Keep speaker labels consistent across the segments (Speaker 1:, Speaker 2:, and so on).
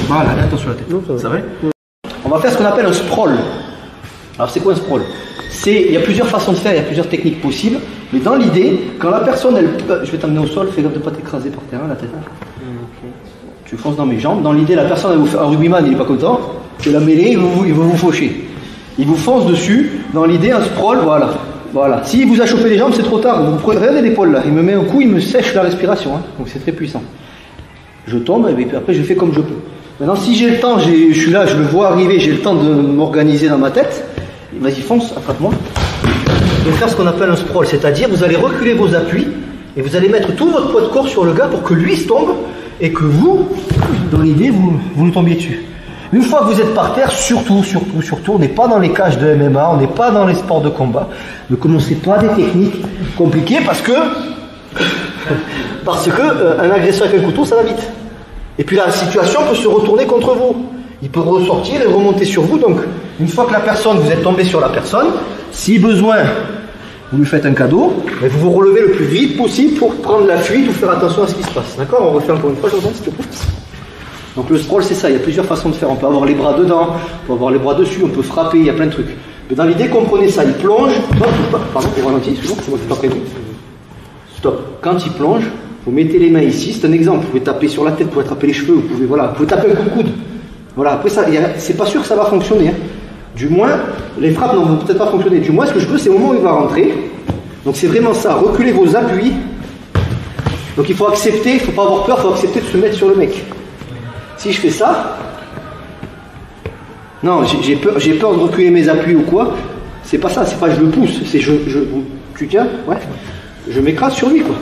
Speaker 1: Voilà, attention à la tête.
Speaker 2: Non,
Speaker 1: ça va. On va faire ce qu'on appelle un sprawl. Alors c'est quoi un sprawl? Il y a plusieurs façons de faire, il y a plusieurs techniques possibles. Mais dans l'idée, quand la personne, je vais t'amener au sol, fais gaffe de ne pas t'écraser par terre, la tête. Tu fonces dans mes jambes. Dans l'idée, la personne, elle vous fait un rugbyman, il n'est pas content. C'est la mêlée, il va vous faucher. Il vous fonce dessus. Dans l'idée, un sprawl, voilà. Voilà. S'il vous a chopé les jambes, c'est trop tard. Vous prenez, regardez l'épaule là. Il me met un coup, il me sèche la respiration. Hein. Donc c'est très puissant. Je tombe et puis après je fais comme je peux. Maintenant, si j'ai le temps, je suis là, je le vois arriver, j'ai le temps de m'organiser dans ma tête. Vas-y, fonce, attrape-moi. Je vais faire ce qu'on appelle un sprawl, c'est-à-dire vous allez reculer vos appuis et vous allez mettre tout votre poids de corps sur le gars pour que lui se tombe et que vous, dans l'idée, vous nous tombiez dessus. Une fois que vous êtes par terre, surtout, on n'est pas dans les cages de MMA, on n'est pas dans les sports de combat. Ne commencez pas des techniques compliquées parce que un agresseur avec un couteau, ça va vite. Et puis la situation peut se retourner contre vous. Il peut ressortir et remonter sur vous. Donc, une fois que la personne, vous êtes tombé sur la personne, si besoin, vous lui faites un cadeau, mais vous vous relevez le plus vite possible pour prendre la fuite ou faire attention à ce qui se passe. D'accord? On refait encore une fois, Jordan, s'il te plaît. Donc le sprawl, c'est ça. Il y a plusieurs façons de faire. On peut avoir les bras dedans, on peut avoir les bras dessus, on peut frapper, il y a plein de trucs. Mais dans l'idée, comprenez ça. Il plonge. Pardon, il ralentit, c'est bon, c'est moi qui t'en prévu. Stop. Quand il plonge, vous mettez les mains ici. C'est un exemple. Vous pouvez taper sur la tête, vous pouvez attraper les cheveux, vous pouvez taper un coup de coude. Voilà. Après ça, c'est pas sûr que ça va fonctionner. Hein. Du moins, les frappes ne vont peut-être pas fonctionner. Du moins, ce que je veux, c'est au moment où il va rentrer. Donc c'est vraiment ça. Reculez vos appuis. Donc il faut accepter, il ne faut pas avoir peur, il faut accepter de se mettre sur le mec. Si je fais ça, non, j'ai peur de reculer mes appuis ou quoi. C'est pas ça, c'est pas je le pousse, c'est tu tiens, ouais, je m'écrase sur lui quoi.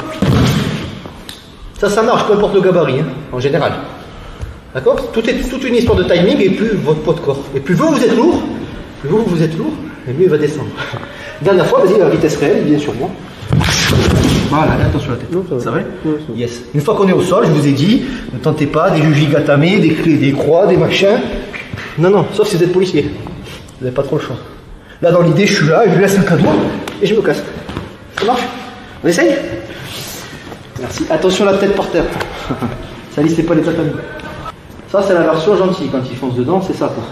Speaker 1: Ça marche, peu importe le gabarit, hein, en général. D'accord? Tout est toute une histoire de timing et plus votre poids de corps. Et plus vous êtes lourd, et mieux il va descendre. Dernière fois, vas-y, à vitesse réelle, il vient sur moi. Voilà, attention à la tête. Non, ça va. Yes. Une fois qu'on est au sol, je vous ai dit, ne tentez pas des jujigatame, des clés, des croix, des machins. Non, sauf si vous êtes policier. Vous n'avez pas trop le choix. Là, dans l'idée, je suis là, je lui laisse un cadeau et je me casse. Ça marche? On essaye? Merci. Attention à la tête par terre. Ça lissez pas les tatamis. Ça, c'est la version gentille. Quand il fonce dedans, c'est ça quoi.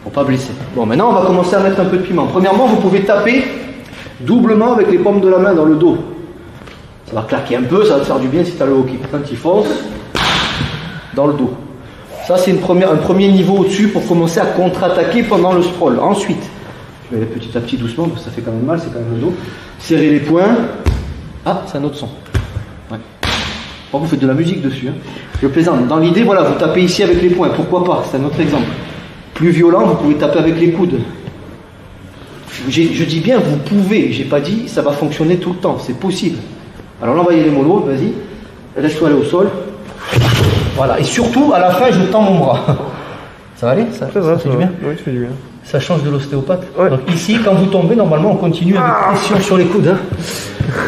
Speaker 1: Pour pas blesser. Bon, maintenant, on va commencer à mettre un peu de piment. Premièrement, vous pouvez taper doublement avec les paumes de la main dans le dos. Ça va claquer un peu, ça va te faire du bien si tu as le hockey. Quand il fonce, dans le dos. Ça, c'est un premier niveau au-dessus pour commencer à contre-attaquer pendant le sprawl. Ensuite, je vais aller petit à petit doucement, parce que ça fait quand même mal, c'est quand même le dos. Serrez les poings. Ah, c'est un autre son. Ouais. Bon, vous faites de la musique dessus. Hein. Je plaisante. Dans l'idée, voilà, vous tapez ici avec les poings. Pourquoi pas? C'est un autre exemple. Plus violent, vous pouvez taper avec les coudes. Je dis bien, vous pouvez. J'ai pas dit, ça va fonctionner tout le temps. C'est possible. Alors là, on va y aller mollo, vas-y. Laisse-toi aller au sol. Voilà. Et surtout, à la fin, je tends mon bras. Ça va aller? Ça fait du bien?
Speaker 2: Oui, ça fait du bien.
Speaker 1: Ça change de l'ostéopathe.
Speaker 2: Ouais.
Speaker 1: Donc ici, quand vous tombez, normalement, on continue avec pression sur les coudes. Hein.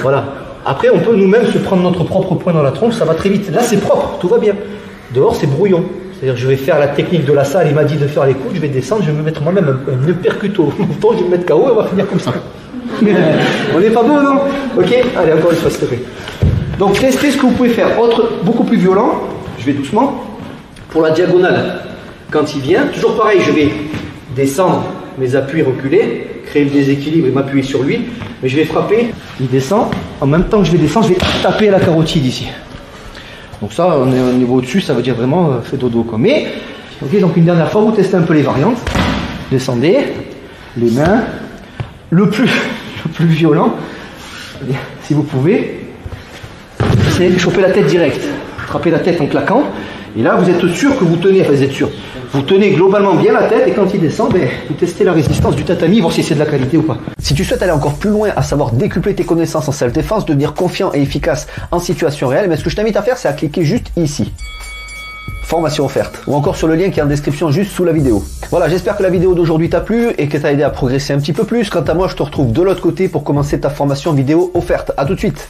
Speaker 1: Voilà. Après, on peut nous-mêmes se prendre notre propre poing dans la tronche, ça va très vite. Là, c'est propre, tout va bien. Dehors, c'est brouillon. C'est-à-dire, je vais faire la technique de la salle, il m'a dit de faire les coudes, je vais descendre, je vais me mettre moi-même un uppercuto. Je vais me mettre KO et on va finir comme ça. On n'est pas beau, non? Ok? Allez, encore une fois, s'il te plaît. Donc, testez ce que vous pouvez faire. Beaucoup plus violent, je vais doucement. Pour la diagonale, quand il vient, toujours pareil, je vais descendre, mes appuis reculer, créer le déséquilibre et m'appuyer sur lui. Mais je vais frapper, il descend. En même temps que je vais descendre, je vais taper à la carotide ici. Donc ça, on est au niveau au-dessus, ça veut dire vraiment fait dodo quoi. Mais, ok, donc une dernière fois, vous testez un peu les variantes. Descendez, les mains, le plus violent, si vous pouvez, c'est choper la tête directe. Frapper la tête en claquant. Et là, vous êtes sûr que vous tenez, enfin vous êtes sûr, vous tenez globalement bien la tête et quand il descend, vous testez la résistance du tatami, voir si c'est de la qualité ou pas.
Speaker 3: Si tu souhaites aller encore plus loin, à savoir décupler tes connaissances en self-défense, devenir confiant et efficace en situation réelle, mais ce que je t'invite à faire, c'est à cliquer juste ici. Formation offerte, ou encore sur le lien qui est en description juste sous la vidéo. Voilà, j'espère que la vidéo d'aujourd'hui t'a plu et que t'a aidé à progresser un petit peu plus. Quant à moi, je te retrouve de l'autre côté pour commencer ta formation vidéo offerte. À tout de suite.